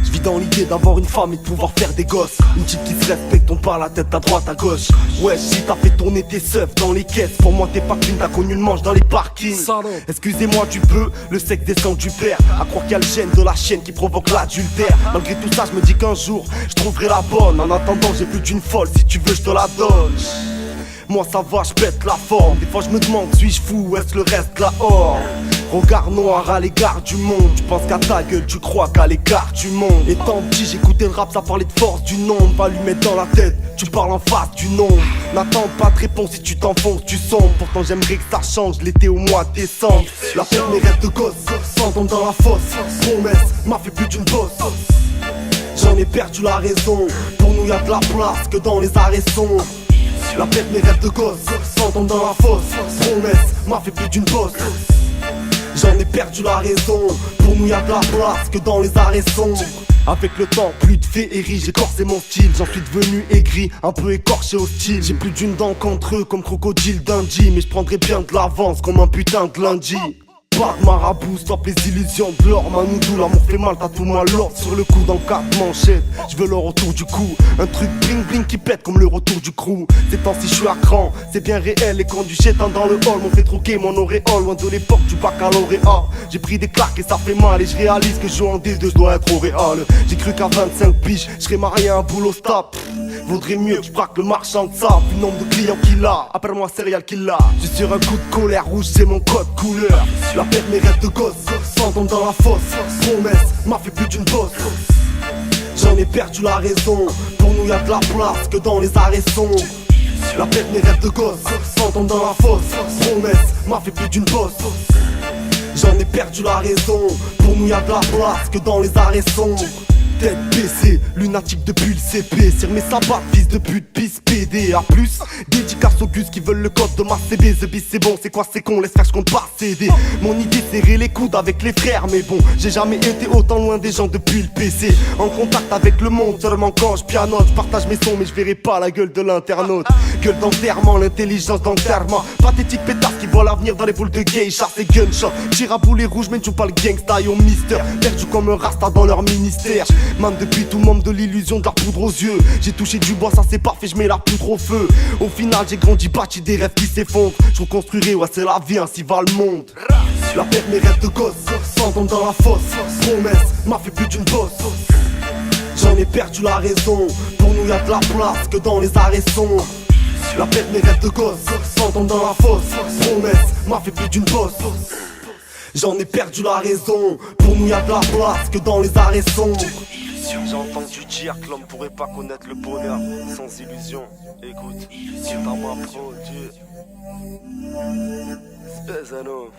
Je vis dans l'idée d'avoir une femme et de pouvoir faire des gosses. Une type qui se respecte, on parle la tête à droite à gauche. Ouais, si t'as fait tourner tes seufs dans les caisses, pour moi t'es pas clean, t'as connu le manche dans les parkings. Excusez-moi tu peux, le sexe descend du père. À croire qu'il y a le gène de la chienne qui provoque l'adultère. Malgré tout ça je me dis qu'un jour je trouverai la bonne. En attendant j'ai plus d'une folle, si tu veux je te la donne. Moi ça va, je pète la forme. Des fois je me demande, suis-je fou ou est-ce le reste de la horde? Regard noir à l'égard du monde. Tu penses qu'à ta gueule, tu crois qu'à l'écart du monde. Étant petit, j'écoutais le rap, ça parlait de force du nombre. Va lui mettre dans la tête, tu parles en face du nombre. N'attends pas de réponse, si tu t'enfonces, tu sombres. Pourtant j'aimerais que ça change l'été au mois de décembre. La fête mes rêves de gosse, sans tombe dans la fosse. Promesse m'a fait plus d'une bosse. J'en ai perdu la raison. Pour nous y'a de la place que dans les arrêts sombres. La fête mes rêves de gosse, sans tombe dans la fosse. Promesse m'a fait plus d'une bosse. J'en ai perdu la raison. Pour nous y'a de la place que dans les arrêts sombres. Avec le temps, plus de féerie, j'ai corsé mon style. J'en suis devenu aigri, un peu écorché hostile. J'ai plus d'une dent qu'entre eux, comme crocodile Dundee. Mais je prendrai bien de l'avance, comme un putain de lundi. Pas de marabout, stop les illusions de l'or. Manoudou, l'amour fait mal, t'as tout moi l'ordre. Sur le coup dans 4 manchettes, je veux le retour du coup. Un truc bling bling qui pète comme le retour du crew. Ces temps-ci je suis à cran, c'est bien réel. Les camps du chétan dans le hall m'ont fait troquer mon auréole. Loin de l'époque du baccalauréat. J'ai pris des claques et ça fait mal. Et je réalise que je joue en D2, je dois être au Real. J'ai cru qu'à 25 piges, je serais marié à un boulot stop. Vaudrait mieux que je braque le marchand de sable. Vu le nombre de clients qu'il a, appelle-moi serial killer. Je suis sur un coup de colère, rouge c'est mon code couleur. La pète mes rêves de gosse, sans tombe dans la fosse. Promesse m'a fait plus d'une bosse. J'en ai perdu la raison. Pour nous y'a de la place que dans les arrêts sombres. La pète mes rêves de gosse, sans tombe dans la fosse. Promesse m'a fait plus d'une bosse. J'en ai perdu la raison. Pour nous y'a de la place que dans les arrêts sombres. Tête baissée, lunatique depuis le CP. Sur mes sabbats, fils de pute, pisse PD. A plus, dédicace aux gus qui veulent le code de ma CB. The Beast c'est bon, c'est quoi c'est con, laisse faire, je compte pas céder. Mon idée serrer les coudes avec les frères. Mais bon, j'ai jamais été autant loin des gens depuis le PC. En contact avec le monde, seulement quand je pianote. Je partage mes sons mais je verrai pas la gueule de l'internaute. Gueule d'enterrement, l'intelligence d'enterrement. Pathétique pétasse qui voit l'avenir dans les boules de geisha. C'est gunshot, tire à boulet rouge mais ne joue pas le gangsta. Yo mister, perdu comme un rasta dans leur ministère. Man depuis tout monde de l'illusion de la poudre aux yeux. J'ai touché du bois, ça c'est parfait, je mets la poudre au feu. Au final j'ai grandi, bâti des rêves qui s'effondrent. Je reconstruirai, ouais c'est la vie, ainsi va le monde. La pète mes rêves de gosse, sans tombe dans la fosse. Promesse m'a fait plus d'une bosse. J'en ai perdu la raison. Pour nous y'a de la place que dans les arrêts sombres. La pète mes rêves de gosse, sans tombe dans la fosse. Promesse m'a fait plus d'une bosse. J'en ai perdu la raison. Pour nous y'a de la place que dans les arrêts sombres. J'ai entendu dire que l'homme pourrait pas connaître le bonheur sans illusion. Écoute, c'est à moi pro, Dieu. Spézano.